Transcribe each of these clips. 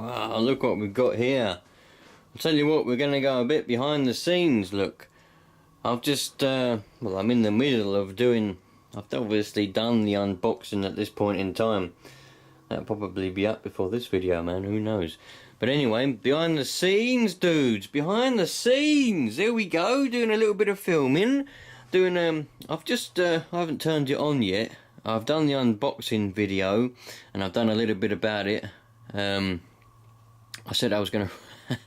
Wow, look what we've got here. I'll tell you what, we're going to go a bit behind the scenes, look. I've just, well, I'm in the middle of doing, I've obviously done the unboxing at this point in time. That'll probably be up before this video, man, who knows. But anyway, behind the scenes, dudes, behind the scenes. There we go, doing a little bit of filming. Doing, I've just, I haven't turned it on yet. I've done the unboxing video, and I've done a little bit about it. I said I was going to...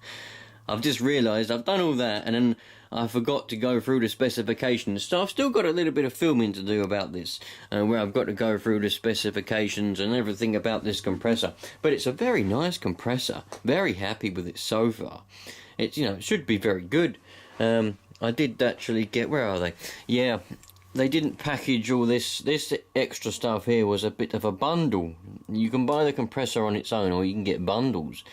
I've just realised I've done all that, and then I forgot to go through the specifications. So I've still got a little bit of filming to do about this, where I've got to go through the specifications and everything about this compressor. But it's a very nice compressor. Very happy with it so far. It's, you know, it should be very good. I did actually get... Where are they? Yeah, they didn't package all this. This extra stuff here was a bit of a bundle. You can buy the compressor on its own, or you can get bundles.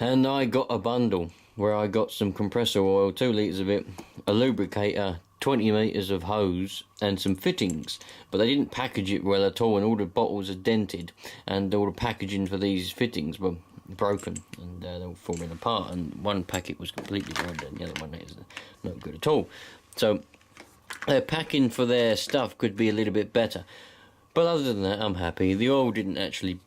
And I got a bundle where I got some compressor oil, 2 litres of it, a lubricator, 20 metres of hose, and some fittings. But they didn't package it well at all, and all the bottles are dented, and all the packaging for these fittings were broken, and they were falling apart, and one packet was completely ruined, and the other one is not good at all. So their packing for their stuff could be a little bit better. But other than that, I'm happy. The oil didn't actually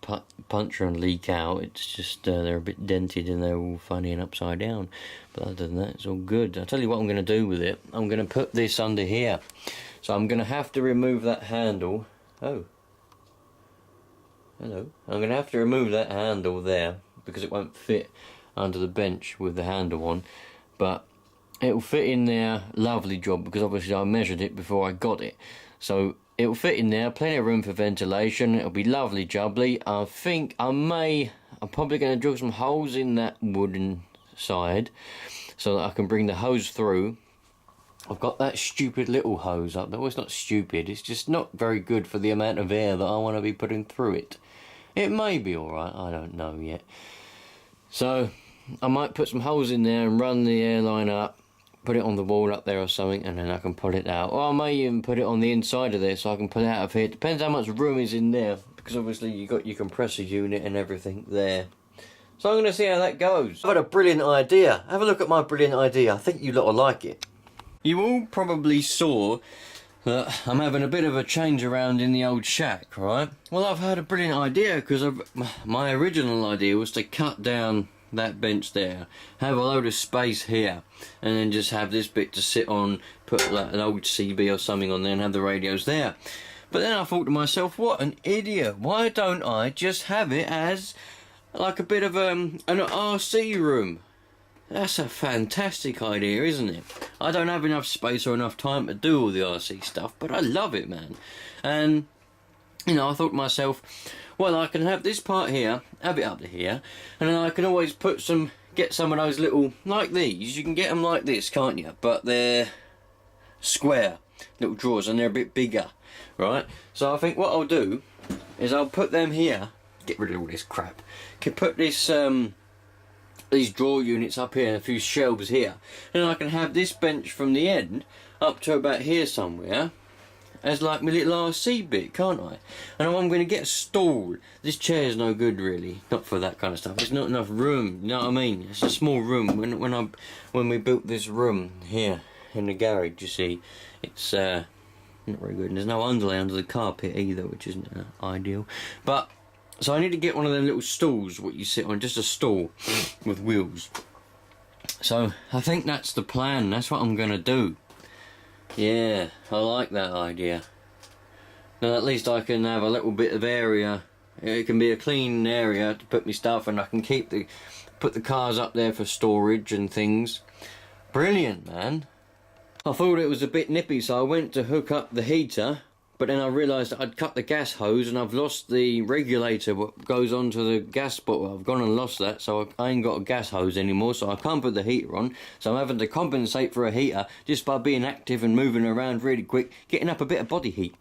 puncture and leak out. It's just they're a bit dented and they're all funny and upside down. But other than that, it's all good. I'll tell you what I'm going to do with it. I'm going to put this under here. So I'm going to have to remove that handle. Oh. Hello. I'm going to have to remove that handle there because it won't fit under the bench with the handle on. But it'll fit in there. Lovely job, because obviously I measured it before I got it. So it'll fit in there, plenty of room for ventilation. It'll be lovely jubbly. I think I'm probably going to drill some holes in that wooden side so that I can bring the hose through. I've got that stupid little hose up there. Well, it's not stupid, it's just not very good for the amount of air that I want to be putting through it. It may be alright, I don't know yet. So I might put some holes in there and run the airline up, put it on the wall up there or something, and then I can pull it out. Or I may even put it on the inside of there so I can pull it out of here. It depends how much room is in there, because obviously you got your compressor unit and everything there. So I'm going to see how that goes. I've had a brilliant idea. Have a look at my brilliant idea. I think you lot will like it. You all probably saw that I'm having a bit of a change around in the old shack, right? Well, I've had a brilliant idea, because my original idea was to cut down that bench there, have a load of space here, and then just have this bit to sit on, put like an old CB or something on there and have the radios there. But then I thought to myself, what an idiot, why don't I just have it as like a bit of an RC room? That's a fantastic idea, isn't it? I don't have enough space or enough time to do all the RC stuff, but I love it, man. And you know, I thought to myself, well, I can have this part here, have it up to here, and then I can always get some of those little, like these. You can get them like this, can't you? But they're square little drawers, and they're a bit bigger, right? So I think what I'll do is I'll put them here, get rid of all this crap, can put this these drawer units up here and a few shelves here, and then I can have this bench from the end up to about here somewhere as like my little RC bit, can't I? And I'm going to get a stool. This chair's no good really, not for that kind of stuff. There's not enough room, you know what I mean? It's a small room. When we built this room here in the garage, you see, it's not very good. And there's no underlay under the carpet either, which isn't ideal. But so I need to get one of them little stools what you sit on, just a stool with wheels. So I think that's the plan. That's what I'm going to do. Yeah, I like that idea. Then at least I can have a little bit of area. It can be a clean area to put my stuff, and I can put the cars up there for storage and things. Brilliant, man. I thought it was a bit nippy, so I went to hook up the heater, but then I realised that I'd cut the gas hose and I've lost the regulator what goes onto the gas bottle. I've gone and lost that, so I ain't got a gas hose anymore, so I can't put the heater on. So I'm having to compensate for a heater just by being active and moving around really quick, getting up a bit of body heat.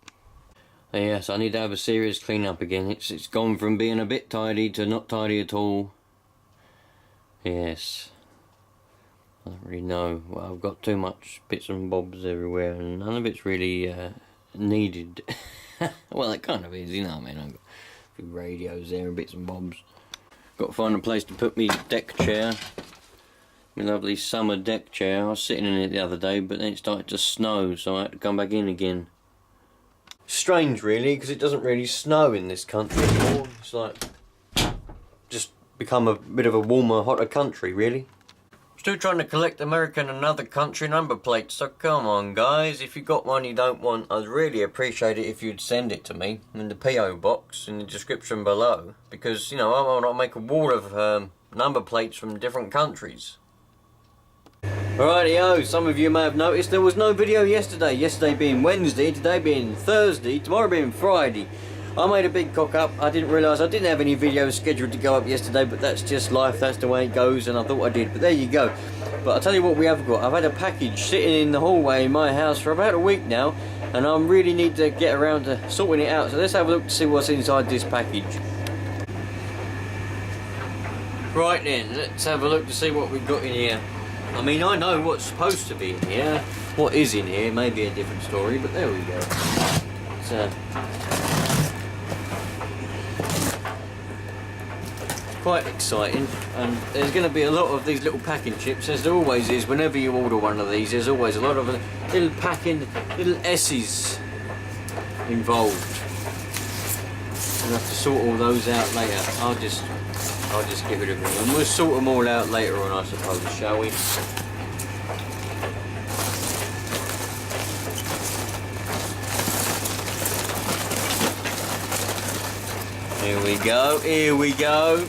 Yes, I need to have a serious clean up again. It's gone from being a bit tidy to not tidy at all. Yes. I don't really know. Well, I've got too much bits and bobs everywhere, and none of it's really needed. Well, it kind of is, you know what I mean? I've got a few radios there and bits and bobs. Got to find a place to put me deck chair. My lovely summer deck chair. I was sitting in it the other day, but then it started to snow, so I had to come back in again. Strange really, because it doesn't really snow in this country anymore. It's like just become a bit of a warmer, hotter country really. Still trying to collect American and other country number plates, so come on guys, if you got one you don't want, I'd really appreciate it if you'd send it to me in the PO box in the description below, because you know I want to make a wall of number plates from different countries. Rightio, some of you may have noticed there was no video yesterday being Wednesday, today being Thursday, tomorrow being Friday. I made a big cock up. I didn't realise I didn't have any videos scheduled to go up yesterday, but that's just life, that's the way it goes, and I thought I did, but there you go. But I'll tell you what we have got. I've had a package sitting in the hallway in my house for about a week now, and I really need to get around to sorting it out, so let's have a look to see what's inside this package. Right then, let's have a look to see what we've got in here. I mean, I know what's supposed to be in here. What is in here may be a different story, but there we go. It's quite exciting, and there's going to be a lot of these little packing chips, as there always is. Whenever you order one of these, there's always a lot of little packing, little S's involved. We'll have to sort all those out later. I'll just get rid of them, and we'll sort them all out later on, I suppose, shall we? Here we go, here we go.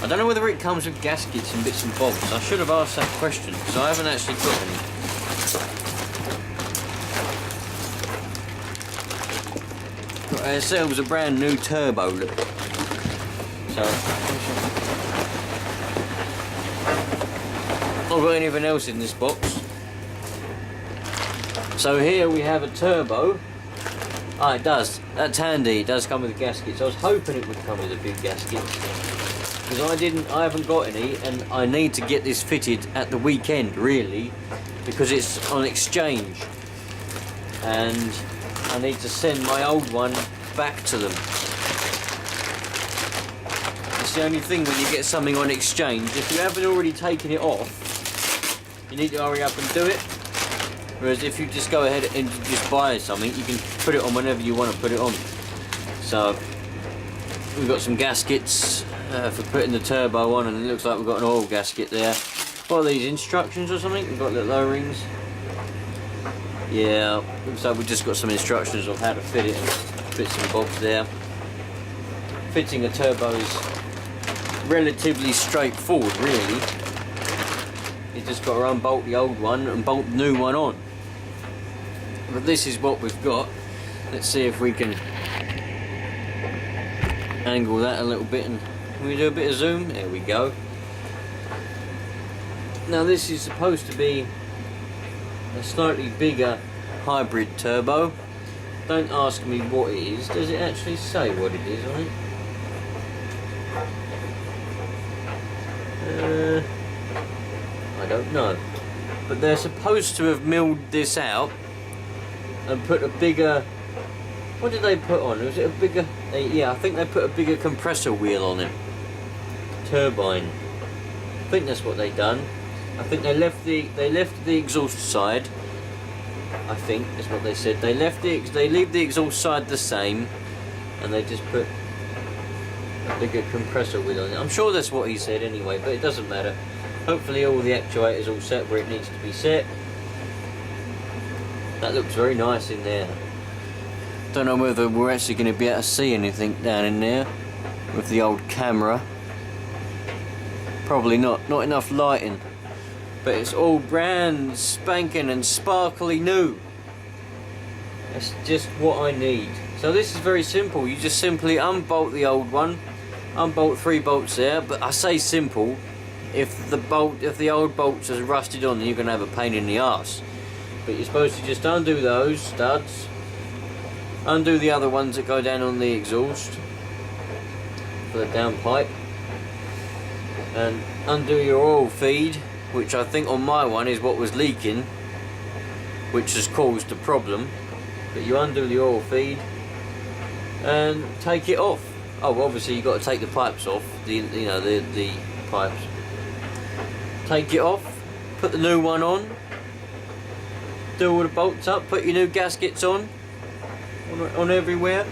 I don't know whether it comes with gaskets and bits and bobs. I should have asked that question, because I haven't actually got any. Got ourselves a brand new turbo, look. So, not got anything else in this box. So here we have a turbo. Ah, it does. That's handy. It does come with gaskets. I was hoping it would come with a few gaskets, because I haven't got any, and I need to get this fitted at the weekend, really, because it's on exchange, and I need to send my old one back to them. It's the only thing when you get something on exchange, if you haven't already taken it off, you need to hurry up and do it. Whereas if you just go ahead and just buy something, you can put it on whenever you want to put it on. So we've got some gaskets for putting the turbo on, and it looks like we've got an oil gasket there. What are these, instructions or something? We've got little O-rings. Yeah, looks like we've just got some instructions of how to fit it, and bits and bobs there. Fitting a turbo is relatively straightforward, really. You just got to unbolt the old one and bolt the new one on. But this is what we've got. Let's see if we can angle that a little bit, and can we do a bit of zoom? There we go. Now this is supposed to be a slightly bigger hybrid turbo. Don't ask me what it is. Does it actually say what it is on it? I don't know. But they're supposed to have milled this out and put a bigger... What did they put on? Was it a bigger... yeah, I think they put a bigger compressor wheel on it. Turbine. I think that's what they done. I think they left the exhaust side. I think that's what they said. They leave the exhaust side the same, and they just put a bigger compressor wheel on it. I'm sure that's what he said anyway, but it doesn't matter. Hopefully all the actuators all set where it needs to be set. That looks very nice in there. Don't know whether we're actually going to be able to see anything down in there with the old camera. Probably not enough lighting. But it's all brand spanking and sparkly new. That's just what I need. So this is very simple. You just simply unbolt the old one, unbolt 3 bolts there. But I say simple. If the old bolts are rusted on, then you're going to have a pain in the arse. But you're supposed to just undo those studs, undo the other ones that go down on the exhaust for the downpipe, and undo your oil feed, which I think on my one is what was leaking, which has caused the problem. But you undo the oil feed and take it off, Oh, well, obviously you've got to take the pipes off, the pipes. Take it off, put the new one on, do all the bolts up, put your new gaskets on everywhere,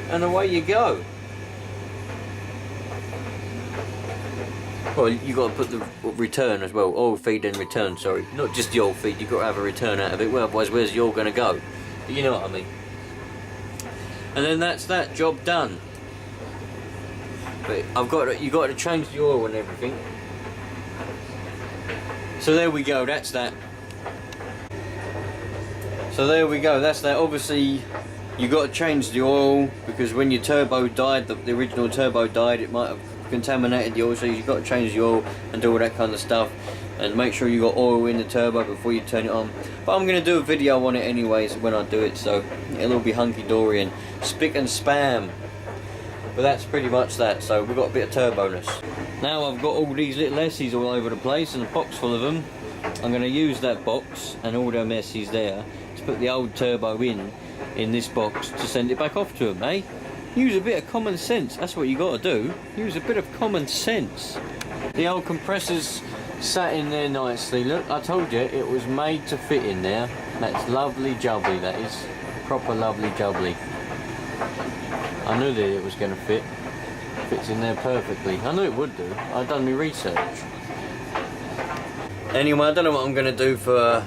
and away you go. Well, you got to put the return as well, oil feed and return, sorry. Not just the oil feed, you've got to have a return out of it, well, otherwise where's the oil going to go? But you know what I mean. And then that's that job done. But you got to change the oil and everything. So there we go, that's that. So there we go, that's that. Obviously, you got to change the oil because when your turbo died, the original turbo died, it might have contaminated the oil, so you've got to change the oil and do all that kind of stuff, and make sure you got oil in the turbo before you turn it on. But I'm going to do a video on it anyways when I do it, so it'll all be hunky-dory and spick and spam. But that's pretty much that, so we've got a bit of turbo-ness. Now I've got all these little Essies all over the place and a box full of them. I'm going to use that box and all them Essies there to put the old turbo in this box to send it back off to them, eh? Use a bit of common sense, that's what you got to do. Use a bit of common sense. The old compressor's sat in there nicely. Look, I told you it was made to fit in there. That's lovely jubbly, that is. Proper lovely jubbly. I knew that it was going to fit. Fits in there perfectly. I knew it would do. I've done my research. Anyway, I don't know what I'm going to do for...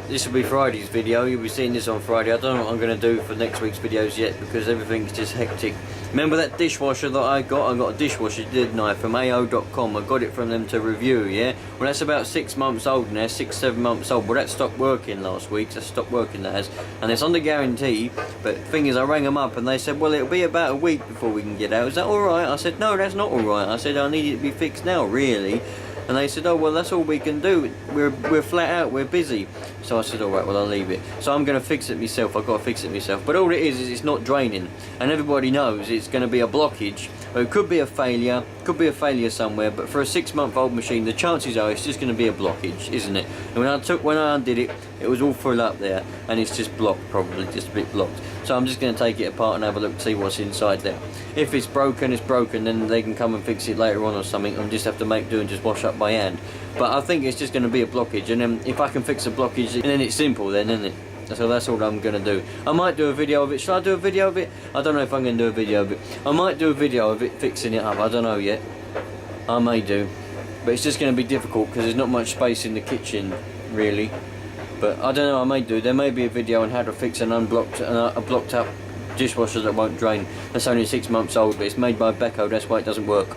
This will be Friday's video, you'll be seeing this on Friday. I don't know what I'm going to do for next week's videos yet because everything's just hectic. Remember that dishwasher that I got? I got a dishwasher, didn't I, from AO.com. I got it from them to review, yeah? Well, that's about 6 months old now, 6-7 months old. Well, that stopped working last week, so stopped working, that has. And it's under guarantee, but the thing is, I rang them up and they said, well, it'll be about a week before we can get out. Is that alright? I said, no, that's not alright. I said, I need it to be fixed now, really. And they said, oh, well, that's all we can do. We're flat out, we're busy. So I said, all right, well, I'll leave it. So I'm going to fix it myself. I've got to fix it myself. But all it is it's not draining. And everybody knows it's going to be a blockage. Or it could be a failure. Could be a failure somewhere. But for a 6-month-old machine, the chances are it's just going to be a blockage, isn't it? And when I undid it, it was all full up there. And it's just blocked, probably, just a bit blocked. So I'm just going to take it apart and have a look to see what's inside there. If it's broken, then they can come and fix it later on or something and just have to make do and just wash up by hand. But I think it's just going to be a blockage, and then if I can fix a blockage, then it's simple then, isn't it? So that's all I'm going to do. I might do a video of it. Should I do a video of it? I don't know if I'm going to do a video of it. I might do a video of it fixing it up. I don't know yet. I may do. But it's just going to be difficult because there's not much space in the kitchen, really. But I don't know, I may do. There may be a video on how to fix an a blocked up dishwasher that won't drain. That's only 6 months old, but it's made by Beko, that's why it doesn't work.